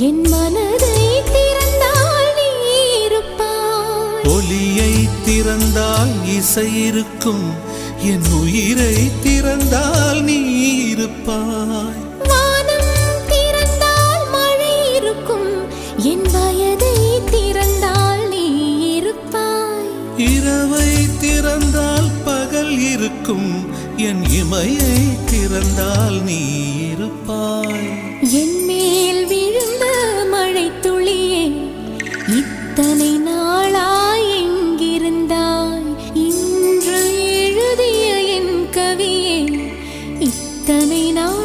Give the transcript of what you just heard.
என் மனதை திறந்தால் நீ இருப்பாய். ஒலியை திறந்தால் இசை இருக்கும், என் உயிரை திறந்தால் நீ இருப்பாய். வானம் திறந்தால் மழை இருக்கும், என் வயதை திறந்தால் நீ இருப்பாய். இரவை திறந்தால் பகல் இருக்கும், என் இமையை திறந்தால் நீ இருப்பாய். என் மேல் விழுந்த மழை துளியே, இத்தனை நாளாய் எங்கிருந்தாய்? இன்று எழுதிய என் கவியே, இத்தனை நாள்